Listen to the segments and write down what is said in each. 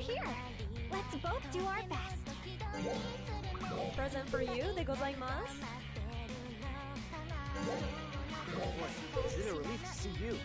here. Let's both do our best. Present for you, de gozaimasu. Is it a relief to see you?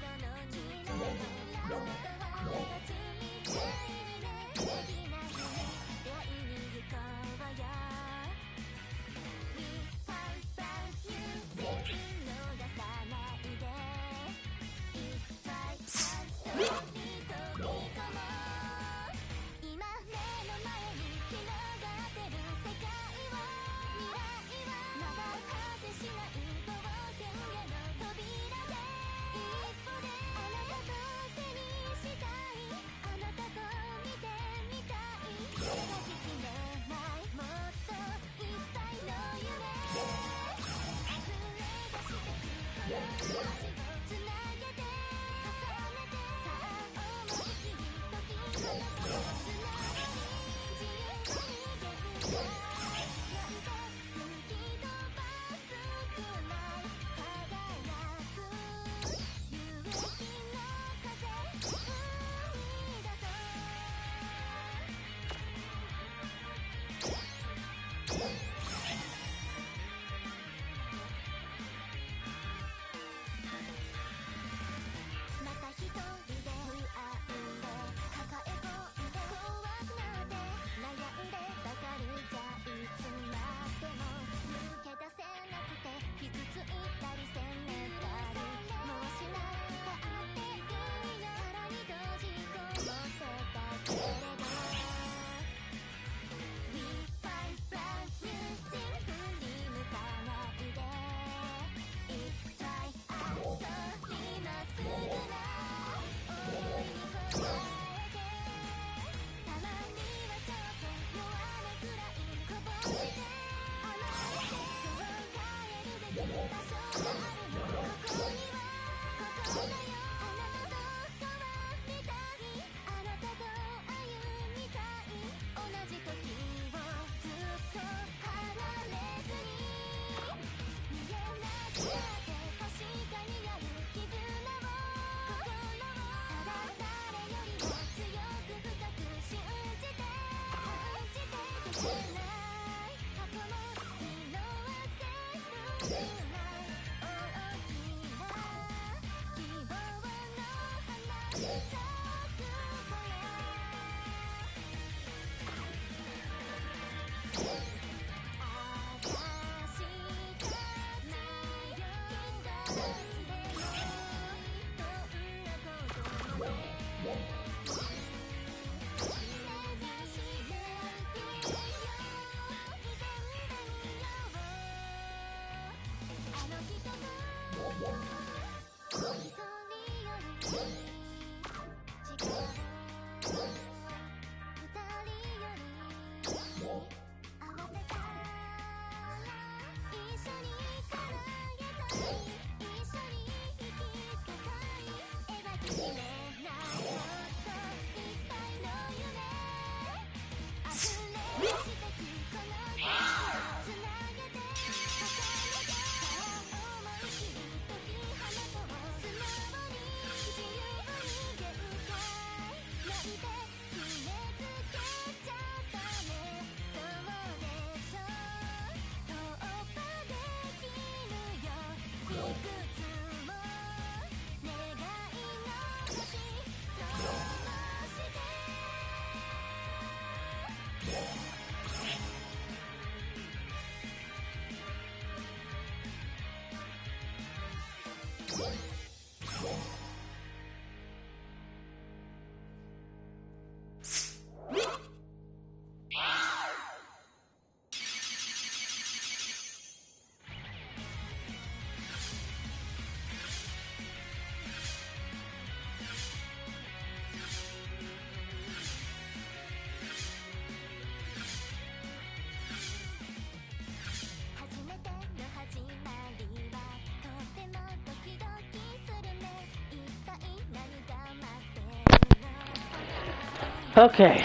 Okay,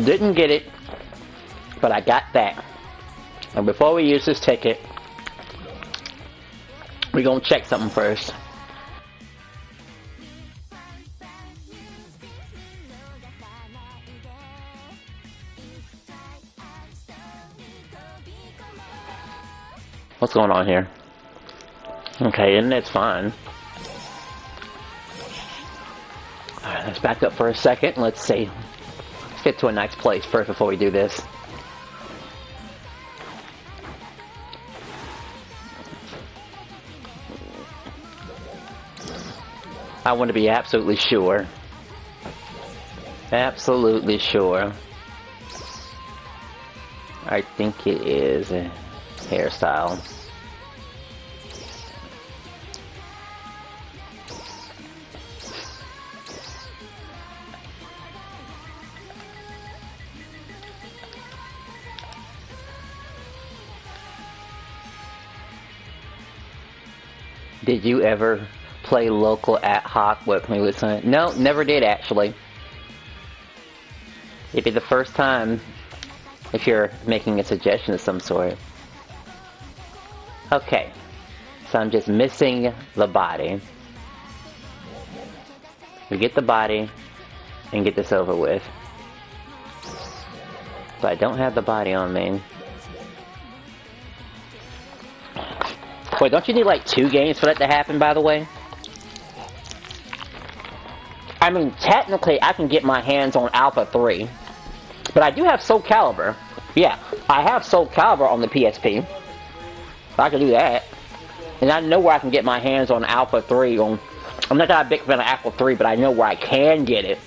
didn't get it, but I got that. And before we use this ticket, we're gonna check something first. What's going on here? Okay, internet's fine. Alright, let's back up for a second. Let's see. Let's get to a nice place first before we do this. I want to be absolutely sure. Absolutely sure. I think it is a hairstyle. Did you ever play local ad hoc with me with son? No, never did actually. It'd be the first time if you're making a suggestion of some sort. Okay, so I'm just missing the body. We get the body and get this over with. But I don't have the body on me. Wait, don't you need like 2 games for that to happen, by the way? I mean, technically, I can get my hands on Alpha 3. But I do have Soul Calibur. Yeah, I have Soul Calibur on the PSP. I can do that. And I know where I can get my hands on Alpha 3. I'm not that big fan of Alpha 3, but I know where I can get it.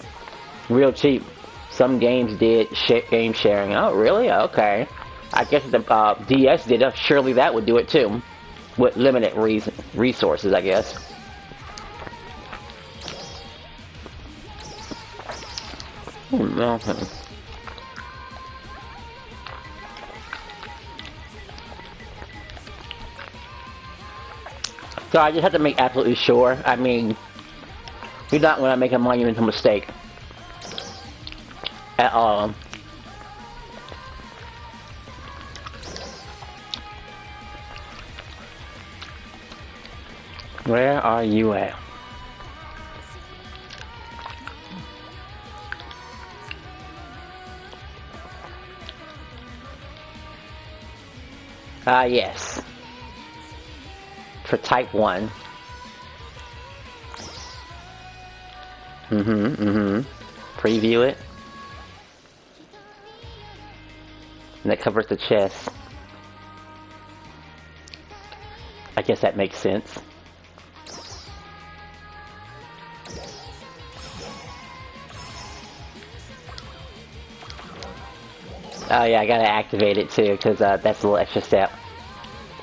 Real cheap. Some games did game sharing. Oh, really? Okay. I guess if the DS did it, surely that would do it too. With limited resources, I guess. Okay. So I just have to make absolutely sure. I mean, you don't want to make a monumental mistake at all. Where are you at? Ah, yes. For type 1. Preview it. And it covers the chest. I guess that makes sense. Oh yeah, I gotta activate it too, because that's a little extra step.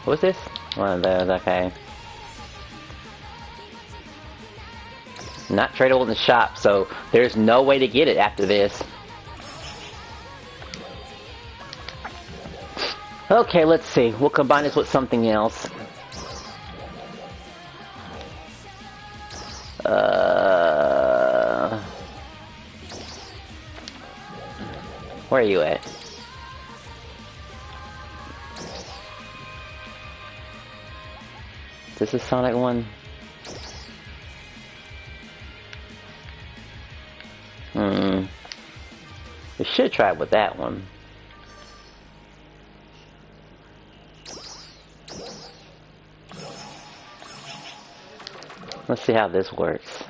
What was this? One of those, okay. Not tradable in the shop, so there's no way to get it after this. Okay, let's see. We'll combine this with something else. Where are you at? Is this a Sonic one? We should try it with that one. Let's see how this works.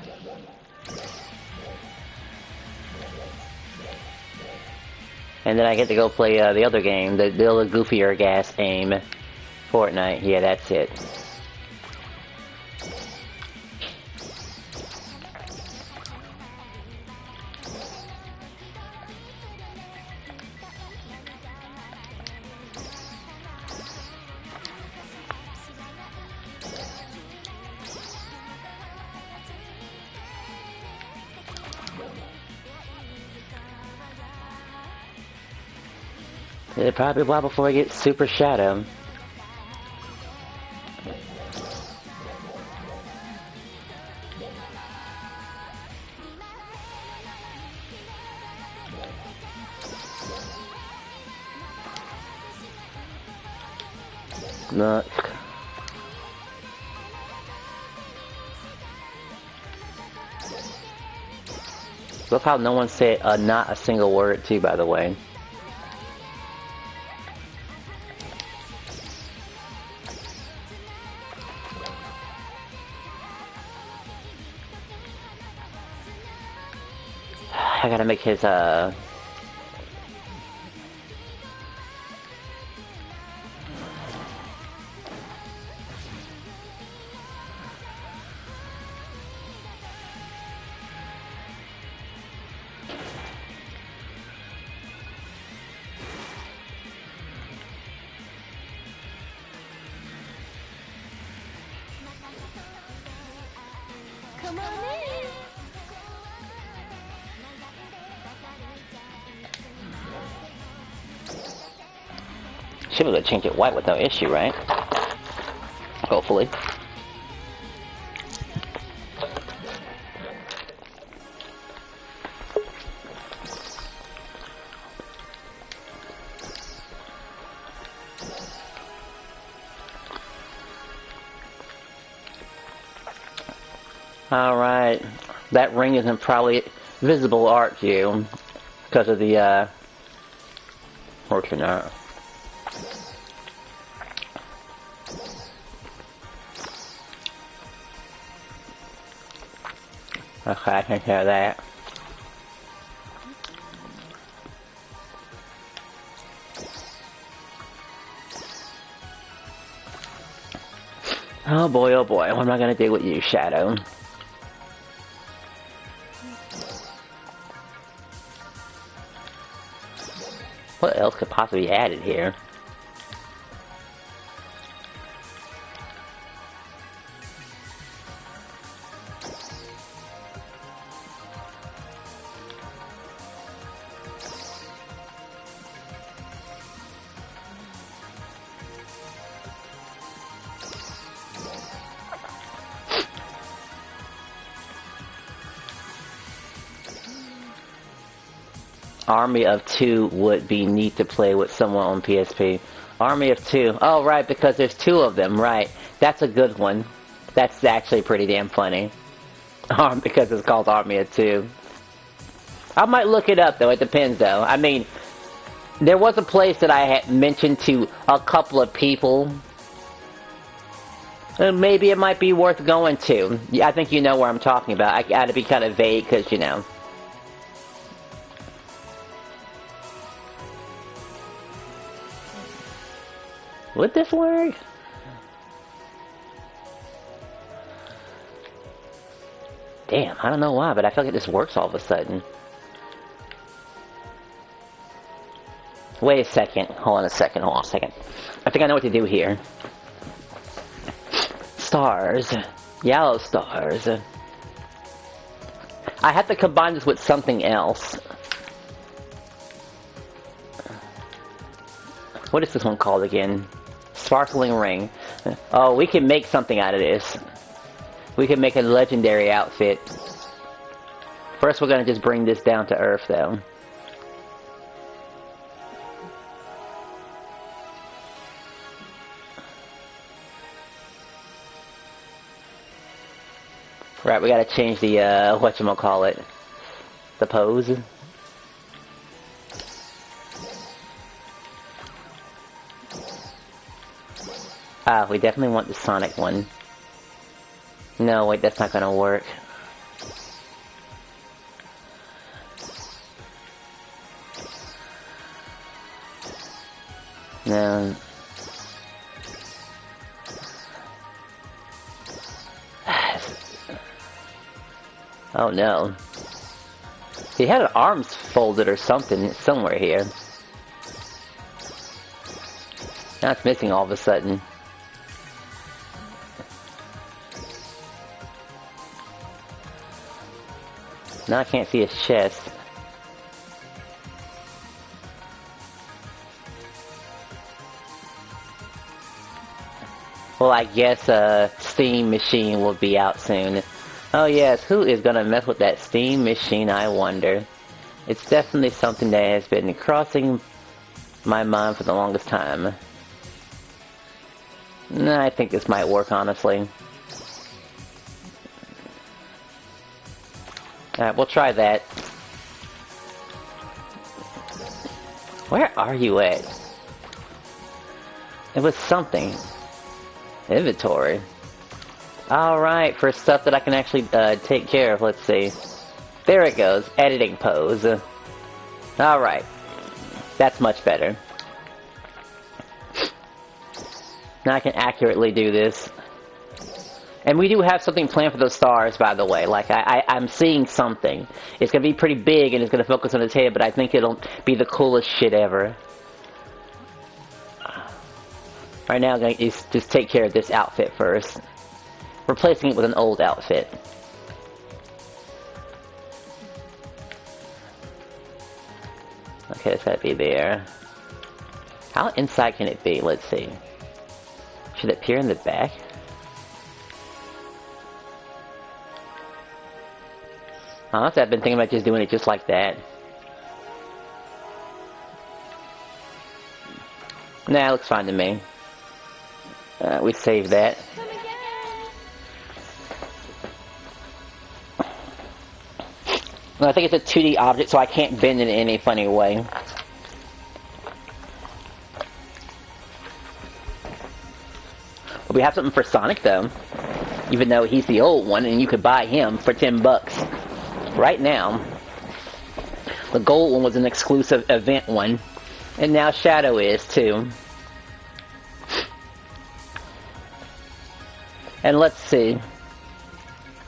And then I get to go play the other game, the little goofier gas aim, FightNoid. Yeah, that's it. It'll probably be a while before I get Super Shadow. Look. Look how no one said not a single word too, by the way. I gotta make his, Come on in. should be able to change it white with no issue, right? Hopefully. Alright, that ring isn't probably visible art to you because of the, working out. Okay, I can care of that. Oh boy, what am I gonna do with you, Shadow? What else could possibly be added here? Army of Two would be neat to play with someone on PSP. Army of Two. Oh, right, because there's two of them, right. That's a good one. That's actually pretty damn funny. Because it's called Army of Two. I might look it up, though. It depends, though. I mean, there was a place that I had mentioned to a couple of people. And maybe it might be worth going to. I think you know where I'm talking about. I gotta be kind of vague, because, you know. Would this work? Damn, I don't know why, but I feel like this works all of a sudden. Wait a second. Hold on a second. I think I know what to do here. Stars. Yellow stars. I have to combine this with something else. What is this one called again? Sparkling ring. Oh, we can make something out of this. We can make a legendary outfit. First, we're gonna just bring this down to Earth, though. Right, we gotta change the, whatchamacallit. The pose. Ah, we definitely want the Sonic one. No, wait, that's not gonna work. No. Oh no. He had an arms folded or something somewhere here. Now it's missing all of a sudden. Now I can't see his chest. Well, I guess Steam Machine will be out soon. Oh yes, who is gonna mess with that Steam Machine, I wonder? It's definitely something that has been crossing my mind for the longest time. Nah, I think this might work, honestly. Alright, we'll try that. Where are you at? It was something. Inventory. Alright, for stuff that I can actually take care of, let's see. There it goes. Editing pose. Alright. That's much better. Now I can accurately do this. And we do have something planned for those stars, by the way. Like, I'm seeing something. It's gonna be pretty big, and it's gonna focus on his head, but I think it'll be the coolest shit ever. Right now, I'm gonna just take care of this outfit first. Replacing it with an old outfit. Okay, it's gotta be there. How inside can it be? Let's see. Should it appear in the back? Honestly, I've been thinking about just doing it just like that. Nah, it looks fine to me. We save that. Well, I think it's a 2D object, so I can't bend it in any funny way. But we have something for Sonic, though. Even though he's the old one, and you could buy him for $10. Right now. The gold one was an exclusive event one. And now Shadow is, too. And let's see.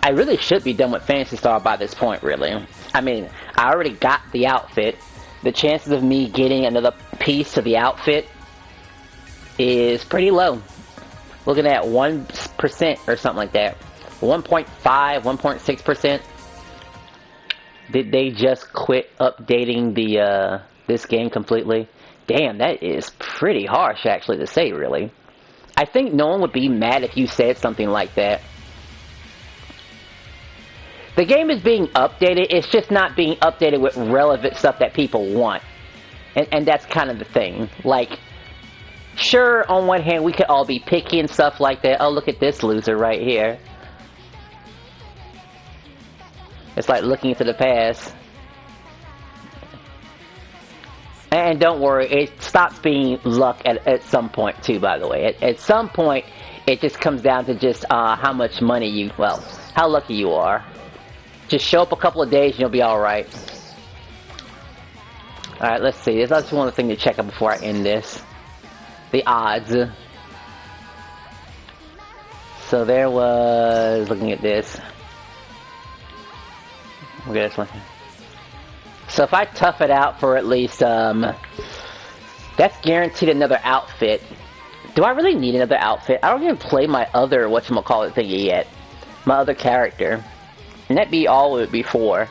I really should be done with Phantasy Star by this point, really. I mean, I already got the outfit. The chances of me getting another piece to the outfit is pretty low. Looking at 1% or something like that. 1.5, 1.6%. Did they just quit updating the this game completely? Damn, that is pretty harsh, actually, to say, really. I think no one would be mad if you said something like that. The game is being updated, it's just not being updated with relevant stuff that people want. And that's kind of the thing. Like, sure, on one hand, we could all be picky and stuff like that. Oh, look at this loser right here. It's like looking into the past. And don't worry, it stops being luck at some point too, by the way. At some point, it just comes down to just how much money you, well, how lucky you are. Just show up a couple of days and you'll be alright. Alright, let's see. There's just one thing to check out before I end this. The odds. So there was, looking at this. Look at this one. So if I tough it out for at least, that's guaranteed another outfit. Do I really need another outfit? I don't even play my other, whatchamacallit thingy yet. My other character. And that'd be all it would be for.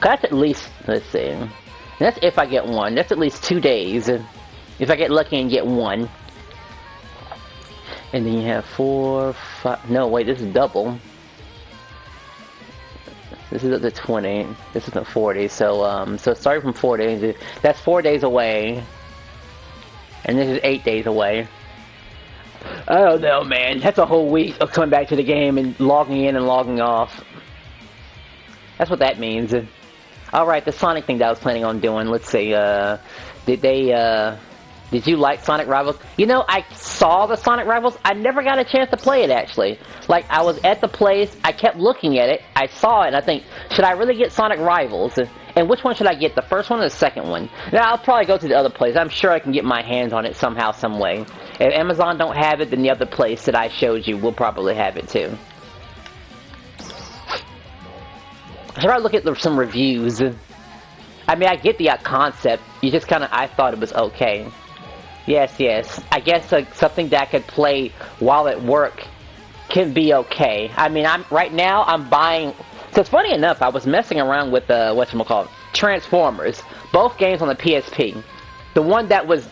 That's at least, let's see. And that's if I get one. That's at least 2 days. If I get lucky and get one. And then you have 4, 5, no wait, this is double. This is up to 20. This is at 40. So starting from 4 days, that's 4 days away. And this is 8 days away. I don't know, man. That's a whole week of coming back to the game and logging in and logging off. That's what that means. Alright, the Sonic thing that I was planning on doing. Let's see, did you like Sonic Rivals? You know, I saw the Sonic Rivals. I never got a chance to play it, actually. Like, I was at the place, I kept looking at it, I saw it, and I think, should I really get Sonic Rivals? And which one should I get, the first one or the second one? Now, I'll probably go to the other place. I'm sure I can get my hands on it somehow, some way. If Amazon don't have it, then the other place that I showed you will probably have it, too. Should I look at some reviews? I mean, I get the concept. You just kind of, I thought it was okay. Yes, yes. I guess something that I could play while at work can be okay. I mean, right now I'm buying. So it's funny enough, I was messing around with whatchamacallit, Transformers. Both games on the PSP. The one that was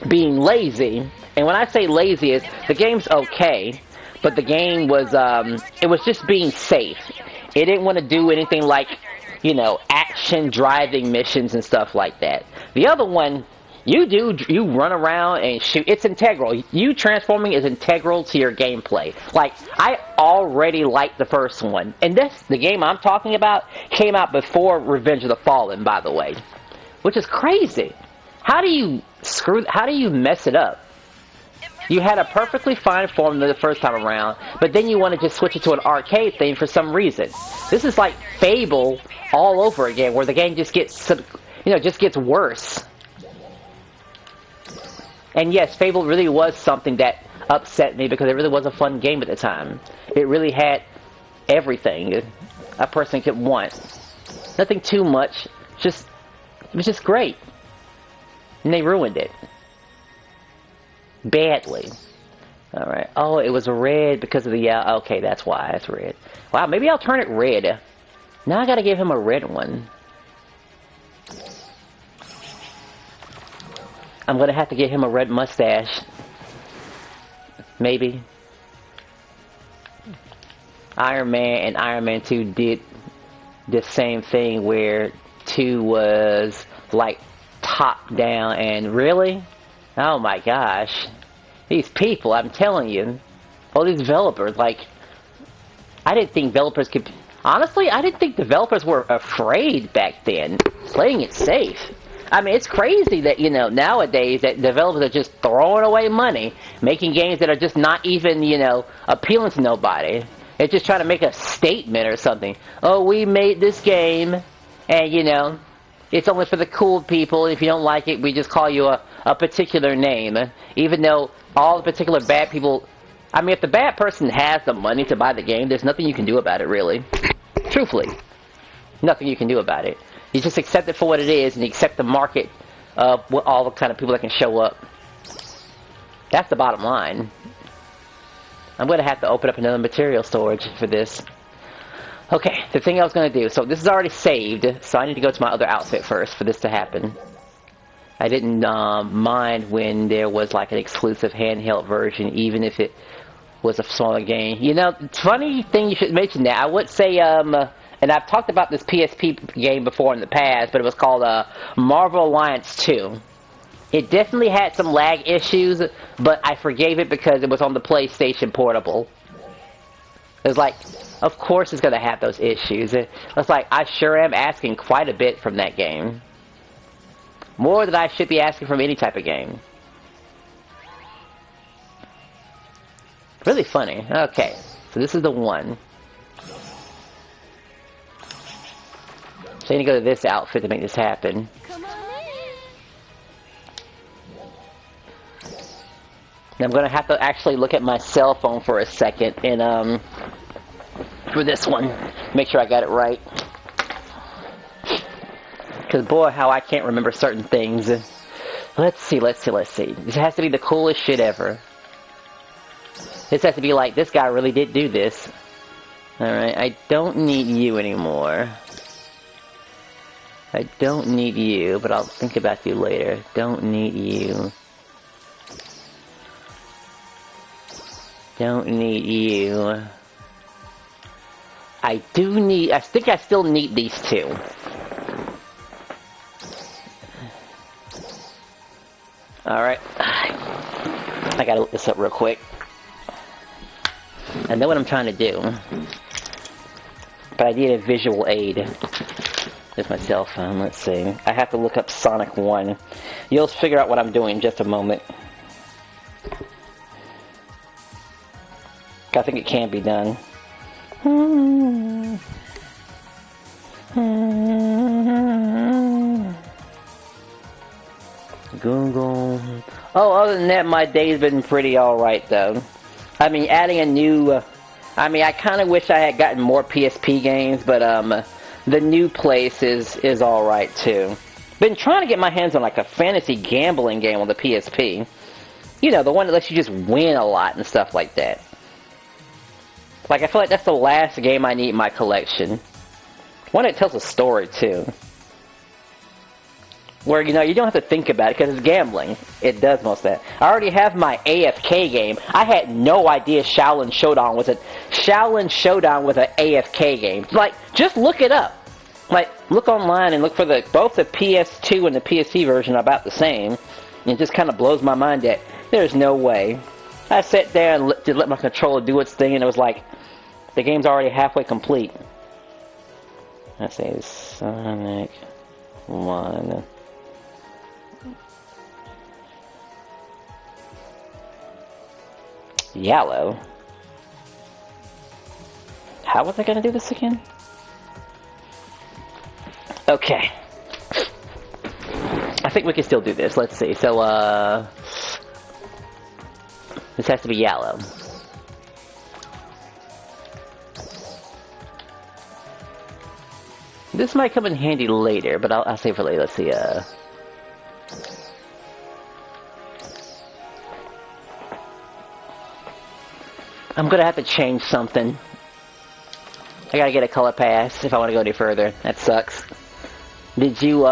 being lazy, and when I say lazy, is the game's okay, but the game was it was just being safe. It didn't want to do anything like, you know, action driving missions and stuff like that. The other one, you run around and shoot. It's integral. You transforming is integral to your gameplay. Like, I already liked the first one. And the game I'm talking about, came out before Revenge of the Fallen, by the way. Which is crazy. How do you mess it up? You had a perfectly fine formula the first time around, but then you want to just switch it to an arcade thing for some reason. This is like Fable all over again, where the game just gets, just gets worse. And yes, Fable really was something that upset me because it really was a fun game at the time. It really had everything a person could want. Nothing too much, it was just great. And they ruined it. Badly. Alright. Oh, it was red because of the... okay, that's why it's red. Wow, maybe I'll turn it red. Now I gotta give him a red one. I'm gonna have to give him a red mustache. Maybe. Iron Man and Iron Man 2 did the same thing where 2 was like top down and really? Oh my gosh. These people, I'm telling you. All these developers, like, I didn't think developers could... Honestly, I didn't think developers were afraid back then. Playing it safe. I mean, it's crazy that, nowadays that developers are just throwing away money, making games that are just not even, appealing to nobody. They're just trying to make a statement or something. Oh, we made this game, and, it's only for the cool people. If you don't like it, we just call you a particular name. Even though all the particular bad people... I mean, if the bad person has the money to buy the game, there's nothing you can do about it, really. Truthfully. Nothing you can do about it. You just accept it for what it is, and you accept the market of all the kind of people that can show up. That's the bottom line. I'm going to have to open up another material storage for this. Okay, the thing I was going to do. So this is already saved, so I need to go to my other outfit first for this to happen. I didn't mind when there was like an exclusive handheld version, even if it was a smaller game. Funny thing you should mention that. I would say, and I've talked about this PSP game before in the past, but it was called Marvel Alliance 2. It definitely had some lag issues, but I forgave it because it was on the PlayStation Portable. It was like, of course it's going to have those issues. It's like, I sure am asking quite a bit from that game. More than I should be asking from any type of game. Really funny. Okay, so this is the one. So I need to go to this outfit to make this happen. Come on in. And I'm going to have to actually look at my cell phone for a second and, for this one, make sure I got it right. Because, boy, how I can't remember certain things. Let's see. This has to be the coolest shit ever. This has to be like, this guy really did do this. Alright, I don't need you anymore. I don't need you, but I'll think about you later. Don't need you. Don't need you. I think I still need these two. Alright. I gotta look this up real quick. I know what I'm trying to do. But I need a visual aid. With my cell phone, let's see. I have to look up Sonic 1. You'll figure out what I'm doing in just a moment. I think it can be done. Google. Oh, other than that, my day's been pretty alright, though. I mean, adding a new... I kind of wish I had gotten more PSP games, but, the new place is alright, too. Been trying to get my hands on, like, a fantasy gambling game on the PSP. The one that lets you just win a lot and stuff like that. Like, I feel like that's the last game I need in my collection. One that tells a story, too. Where, you don't have to think about it, because it's gambling. It does most of that. I already have my AFK game. I had no idea Shaolin Showdown was an AFK game. Like, just look it up. Like, look online and look for both the PS2 and the PSP version are about the same. And it just kind of blows my mind that there's no way. I sat there and let my controller do its thing, and it was like, the game's already halfway complete. Let's say Sonic 1. Yellow. How was I gonna do this again? Okay. I think we can still do this. Let's see. So, this has to be yellow. This might come in handy later, but I'll save for later. Let's see, I'm gonna have to change something. I gotta get a color pass if I want to go any further. That sucks. Did you,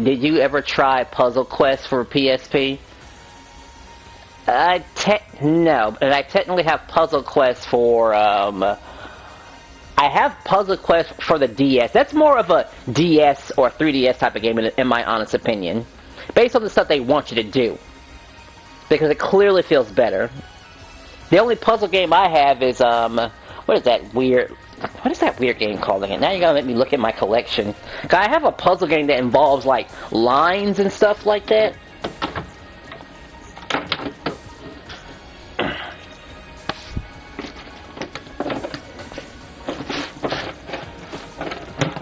did you ever try Puzzle Quest for PSP? No, and I technically have Puzzle Quest for, I have Puzzle Quest for the DS. That's more of a DS or 3DS type of game, in my honest opinion. Based on the stuff they want you to do. Because it clearly feels better. The only puzzle game I have is, what is that weird game called again? Now you're gonna let me look at my collection. 'Cause I have a puzzle game that involves, like, lines and stuff like that.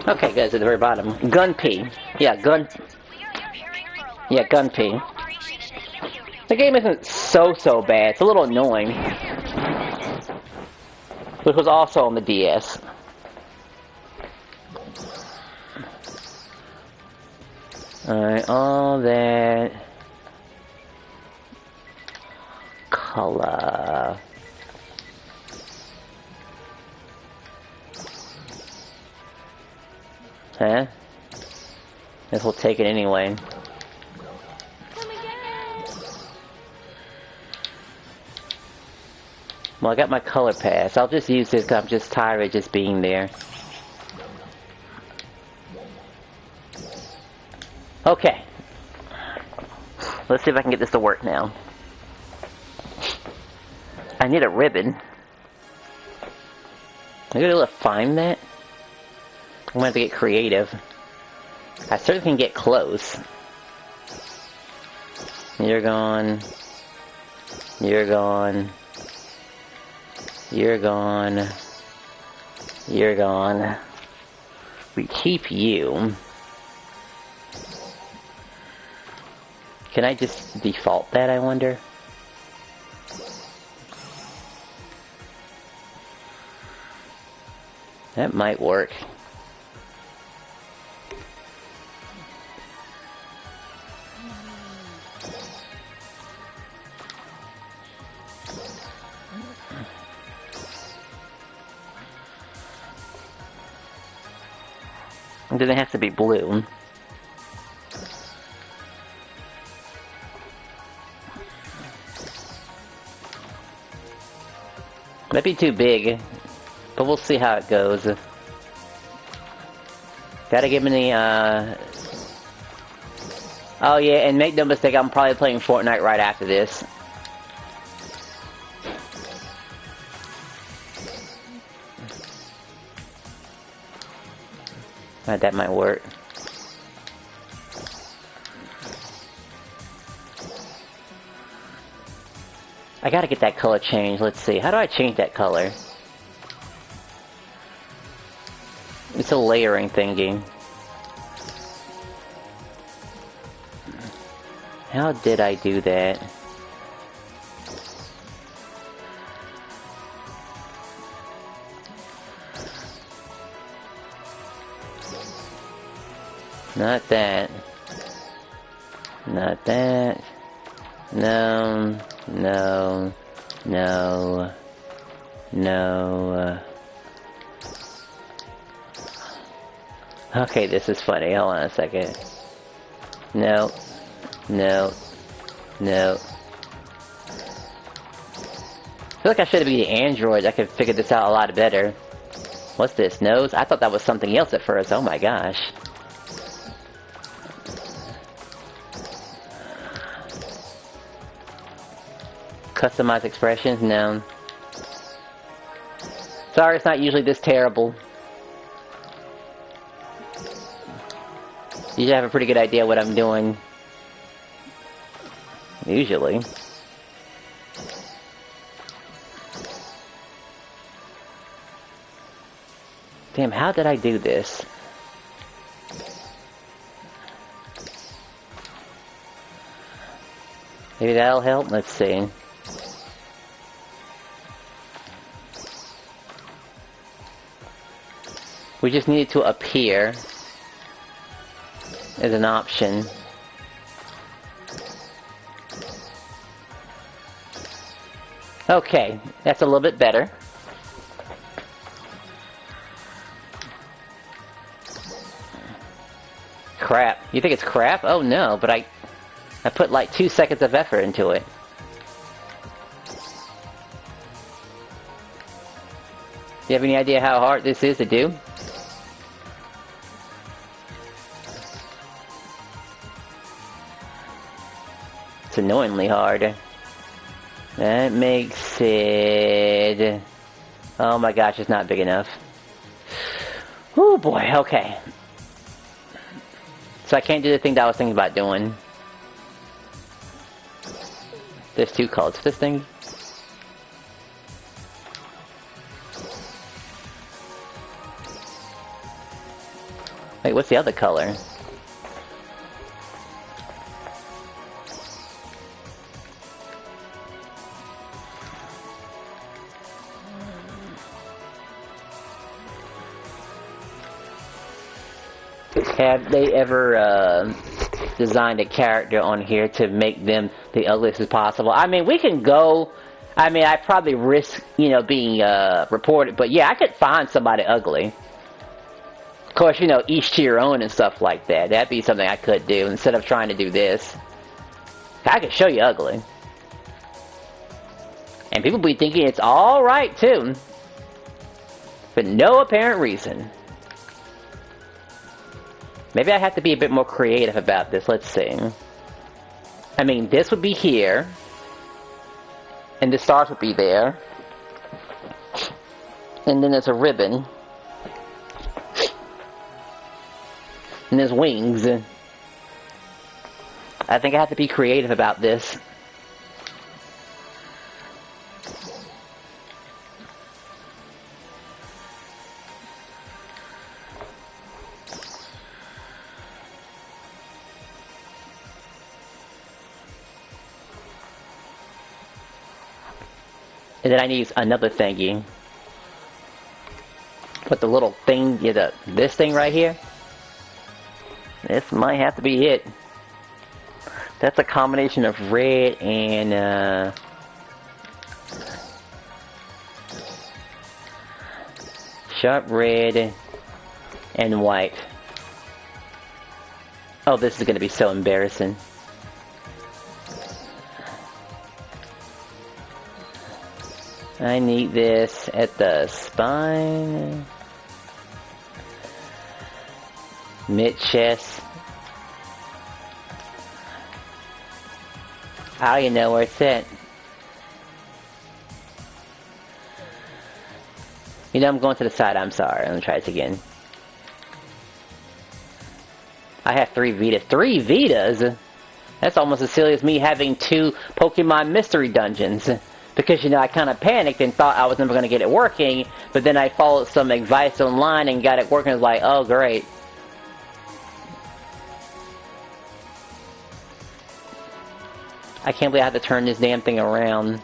Okay, guys, at the very bottom. Gun P. Yeah, Gun P. The game isn't so bad. It's a little annoying. Which was also on the DS. Alright, all that color. Huh? Guess we'll take it anyway. Well, I got my color pass. I'll just use this because I'm just tired of just being there. Okay. Let's see if I can get this to work now. I need a ribbon. Are you able to find that? I'm gonna have to get creative. I certainly can get close. You're gone. You're gone. You're gone. You're gone. We keep you. Can I just default that, I wonder? That might work. It doesn't have to be blue. Might be too big, but we'll see how it goes. Gotta give me the, oh yeah, and make no mistake, I'm probably playing Fortnite right after this. That might work. I gotta get that color changed. Let's see. How do I change that color? It's a layering thingy. How did I do that? Not that. Not that. No. No. No. No. Okay, this is funny. Hold on a second. No. No. No. I feel like I should be the Android. I could figure this out a lot better. What's this? Nose? I thought that was something else at first. Oh my gosh. Customize expressions? No. Sorry, it's not usually this terrible. You should have a pretty good idea what I'm doing. Usually. Damn, how did I do this? Maybe that'll help? Let's see. We just need it to appear as an option. Okay, that's a little bit better. Crap. You think it's crap? Oh no, but I put like 2 seconds of effort into it. You have any idea how hard this is to do? It's annoyingly hard. That makes it... Oh my gosh, it's not big enough. Oh boy, okay. So I can't do the thing that I was thinking about doing. There's 2 colors for this thing. Wait, what's the other color? Have they ever designed a character on here to make them the ugliest as possible? I mean, we can go... I mean, I probably risk, you know, being reported, but yeah, I could find somebody ugly. Of course, you know, each to your own and stuff like that. That'd be something I could do instead of trying to do this. I could show you ugly. And people be thinking it's alright, too. For no apparent reason. Maybe I have to be a bit more creative about this. Let's see. I mean, this would be here. And the stars would be there. And then there's a ribbon. And there's wings. I think I have to be creative about this. And then I need another thingy. Put the little thing, yeah, this thing right here. This might have to be it. That's a combination of red and sharp red and white. Oh, this is gonna be so embarrassing. I need this at the spine, mid-chest. I don't even know where it's at. You know, I'm going to the side, I'm sorry. Let me try this again. I have 3 Vitas. 3 Vitas? That's almost as silly as me having 2 Pokemon Mystery Dungeons. Because, you know, I kind of panicked and thought I was never going to get it working, but then I followed some advice online and got it working. I was like, oh, great. I can't believe I have to turn this damn thing around.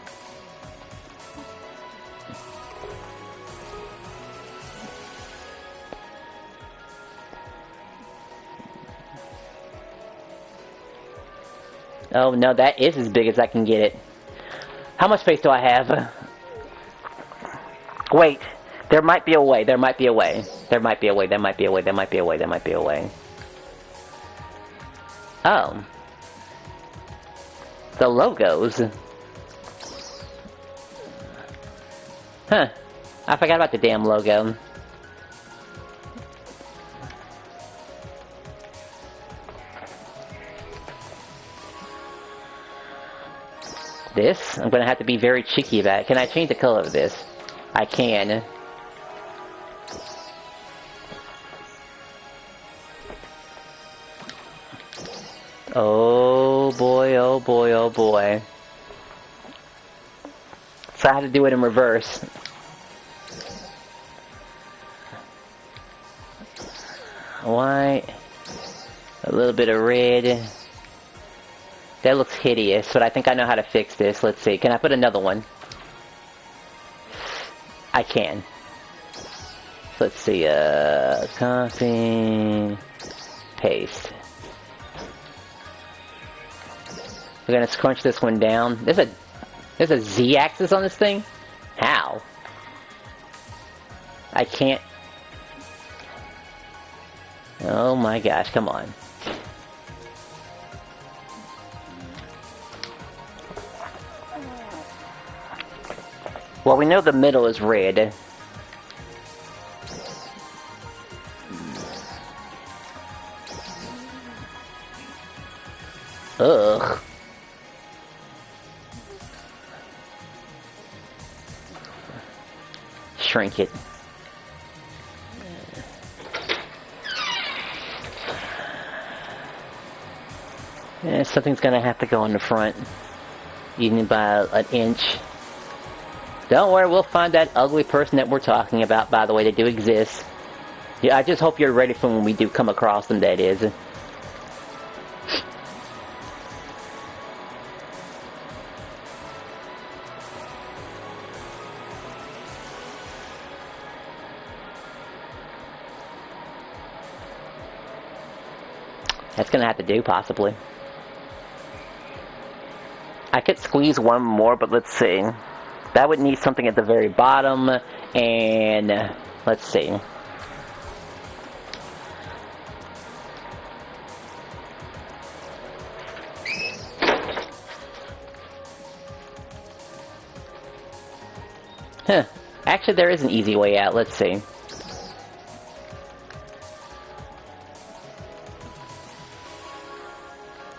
Oh, no, that is as big as I can get it. How much space do I have? Wait, there might be a way, there might be a way. There might be a way, there might be a way, there might be a way, there might be a way. Oh. The logos. Huh. I forgot about the damn logo. This, I'm gonna have to be very cheeky about it. Can I change the color of this? I can. Oh boy, oh boy, oh boy. So I have to do it in reverse. white, a little bit of red. That looks hideous, but I think I know how to fix this. Let's see. Can I put another one? I can. Let's see. Copy, paste. We're gonna scrunch this one down. There's a Z-axis on this thing? How? I can't. Oh my gosh, come on. Well, we know the middle is red. Ugh. Shrink it. Yeah, something's gonna have to go on the front. Even by an inch. Don't worry, we'll find that ugly person that we're talking about, by the way. They do exist. Yeah, I just hope you're ready for when we do come across them, that is. That's gonna have to do, possibly. I could squeeze one more, but let's see. That would need something at the very bottom, and let's see. Huh. Actually, there is an easy way out. Let's see.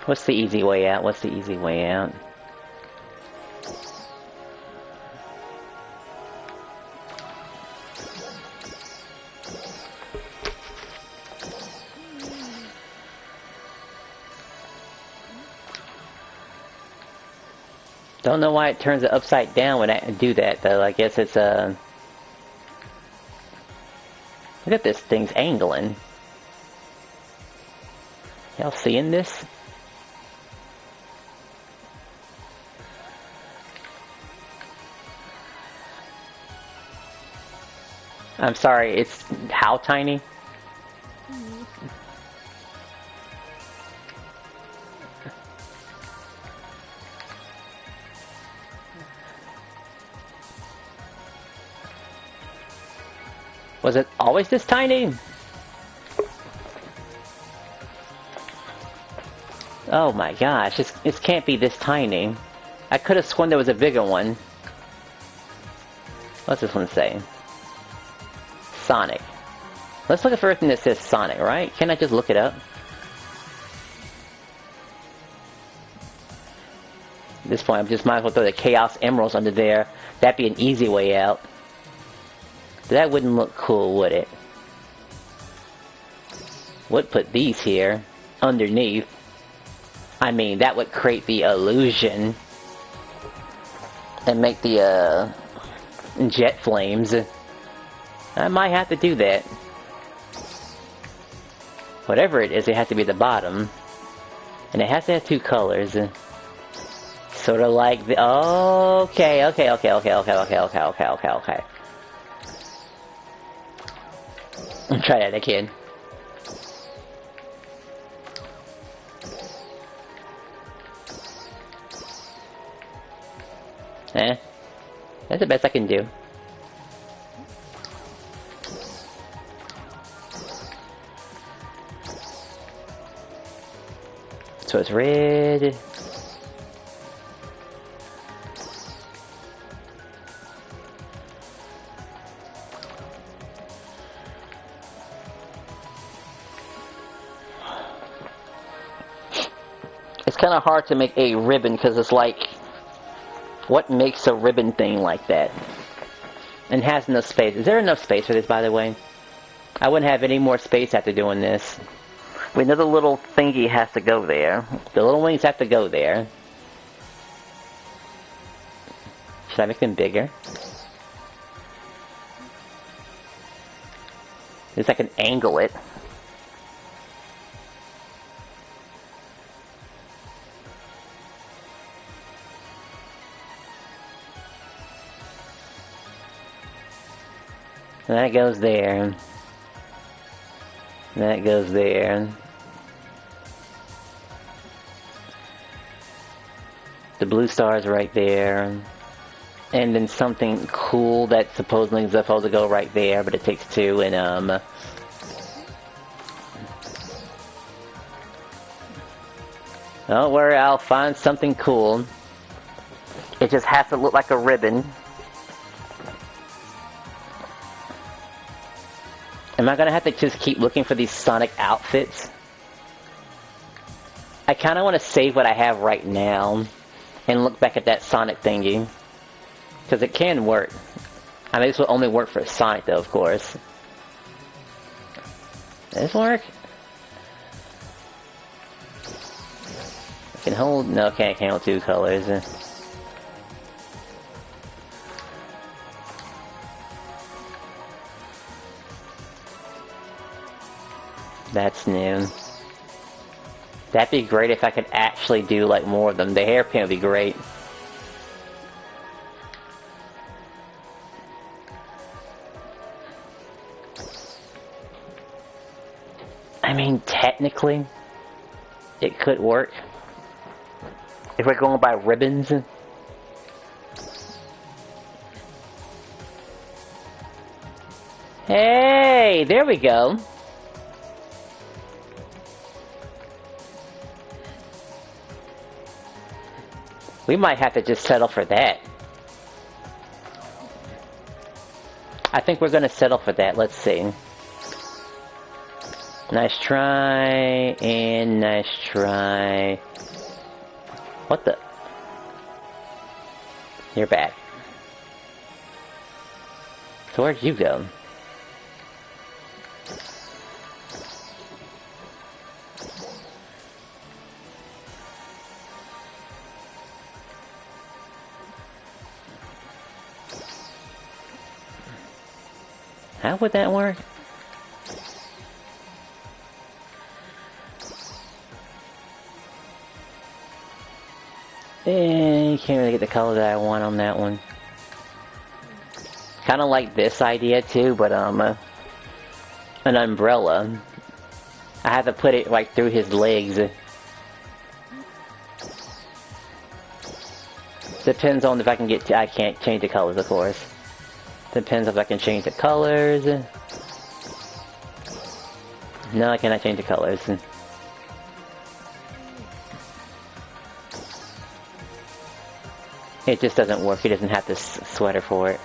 What's the easy way out? What's the easy way out? Don't know why it turns it upside down when I do that, though. I guess it's, Look at this thing's angling. Y'all seeing this? I'm sorry, it's how tiny? Was it always this tiny? Oh my gosh, this can't be this tiny. I could have sworn there was a bigger one. What's this one say? Sonic. Let's look at everything that says Sonic, right? Can't I just look it up? At this point, I just might as well throw the Chaos Emeralds under there. That'd be an easy way out. That wouldn't look cool, would it? Would put these here, underneath. I mean, that would create the illusion. And make the, jet flames. I might have to do that. Whatever it is, it has to be the bottom. And it has to have two colors. Sort of like the... Okay. Try that again. That's the best I can do. So it's red. It's kind of hard to make a ribbon because it's like, what makes a ribbon thing like that? And has enough space. Is there enough space for this, by the way? I wouldn't have any more space after doing this. We know the little thingy has to go there. The little wings have to go there. Should I make them bigger? At least I can angle it. That goes there. That goes there. The blue star is right there. And then something cool that's supposedly supposed to go right there, but it takes two, and don't worry, I'll find something cool. It just has to look like a ribbon. Am I gonna have to just keep looking for these Sonic outfits? I kinda wanna save what I have right now and look back at that Sonic thingy. Because it can work. I mean, this will only work for Sonic though, of course. Does this work? I can hold... No, can't handle two colors. That's new. That'd be great if I could actually do like more of them. The hairpin would be great. I mean, technically, it could work. If we're going by ribbons. Hey, there we go. We might have to just settle for that. I think we're gonna settle for that. Let's see. Nice try, and nice try. What the? You're back. So where'd you go? How would that work? You can't really get the color that I want on that one. Kind of like this idea too, but an umbrella. I have to put it like through his legs. Depends on if I can get. I can't change the colors, of course. Depends if I can change the colors. No, I cannot change the colors. It just doesn't work. He doesn't have this sweater for it.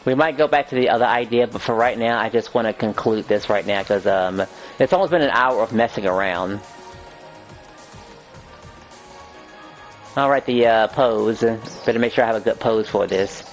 We might go back to the other idea, but for right now, I just want to conclude this right now, because it's almost been an hour of messing around. Alright, the pose. Better make sure I have a good pose for this.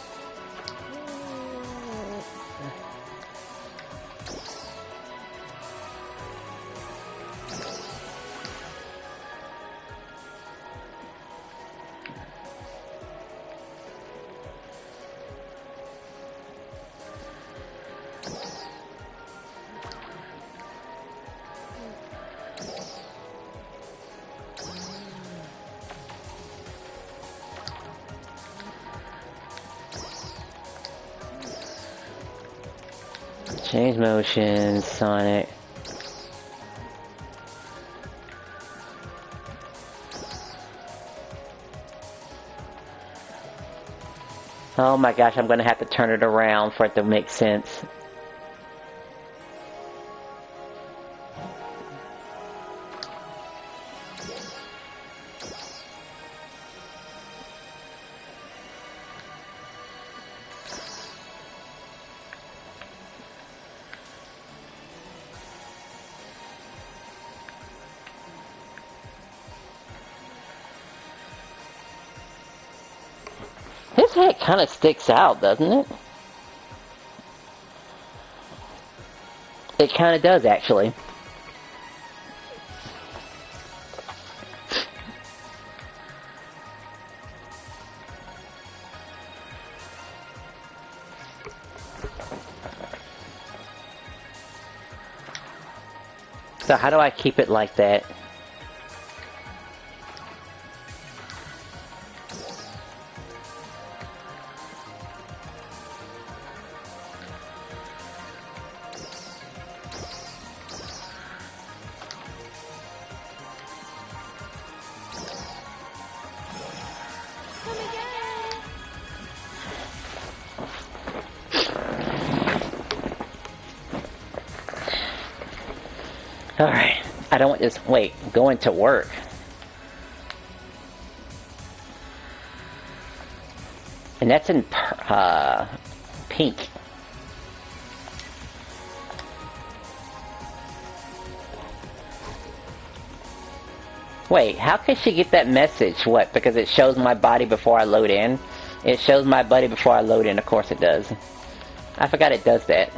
Change motion, Sonic. Oh my gosh, I'm gonna have to turn it around for it to make sense. His head kind of sticks out, doesn't it? It kind of does, actually. So how do I keep it like that? Alright, I don't want this, wait, going to work. And that's in, pink. Wait, how could she get that message? What, because it shows my body before I load in? It shows my body before I load in, of course it does. I forgot it does that.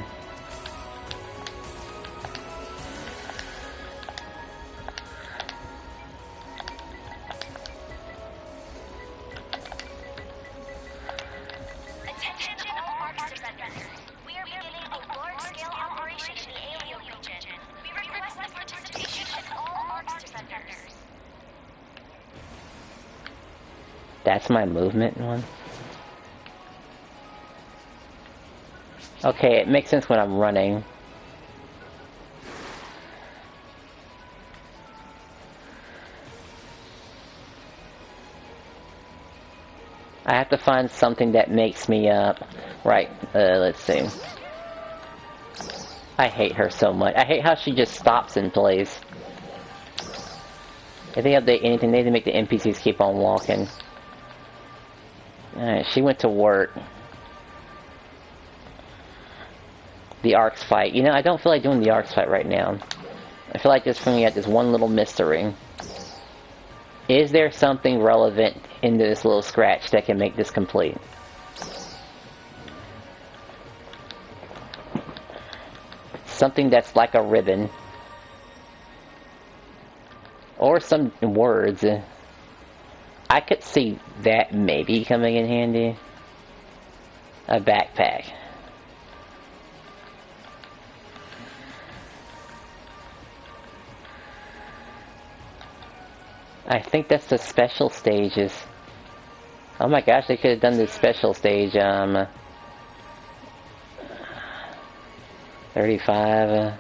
That's my movement one. Okay, it makes sense when I'm running. I have to find something that makes me right, let's see. I hate her so much. I hate how she just stops in place. If they update anything, they need to make the NPCs keep on walking. Alright, she went to work. The Arcs fight. You know, I don't feel like doing the Arcs fight right now. I feel like just bringing out this one little mystery. Is there something relevant into this little scratch that can make this complete? Something that's like a ribbon. Or some words. I could see that maybe coming in handy. A backpack. I think that's the special stages. Oh my gosh, they could have done the special stage, 35,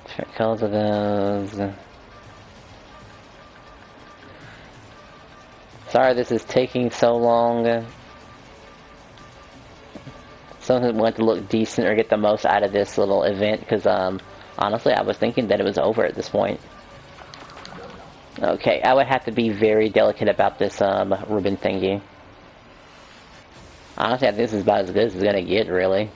different colors of those. Sorry this is taking so long. Someone wanted to look decent or get the most out of this little event, because, honestly, I was thinking that it was over at this point. Okay, I would have to be very delicate about this, ribbon thingy. Honestly, I think this is about as good as it's gonna get, really.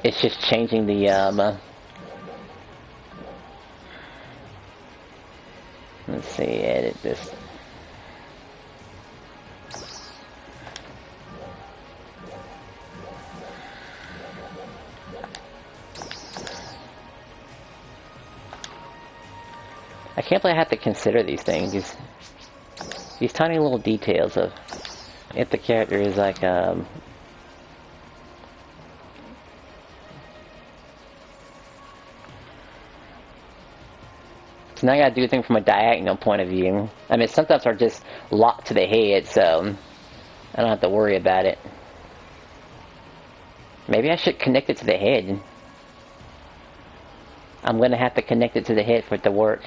It's just changing the, let's see, edit this. I can't believe I have to consider these things, these tiny little details of if the character is like, so now I gotta do things from a diagonal point of view. I mean, sometimes are just locked to the head, so I don't have to worry about it. Maybe I should connect it to the head. I'm gonna have to connect it to the head for it to work.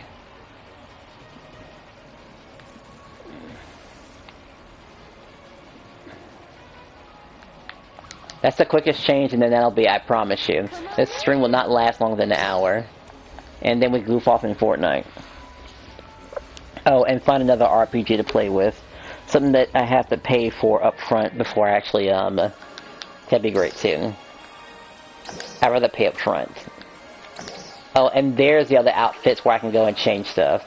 That's the quickest change, and then that'll be, I promise you. This stream will not last longer than an hour. And then we goof off in Fortnite. Oh, and find another RPG to play with. Something that I have to pay for up front before I actually, that'd be great too. I'd rather pay up front. Oh, and there's the other outfits where I can go and change stuff.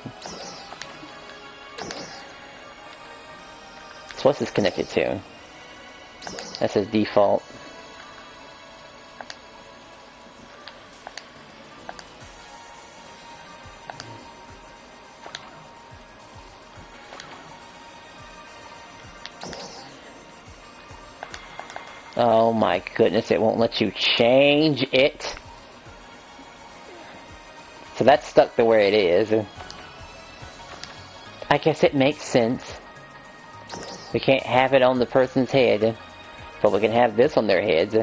So what's this connected to? That says default. Oh my goodness, it won't let you change it. So that's stuck to where it is. I guess it makes sense. We can't have it on the person's head, but we can have this on their heads.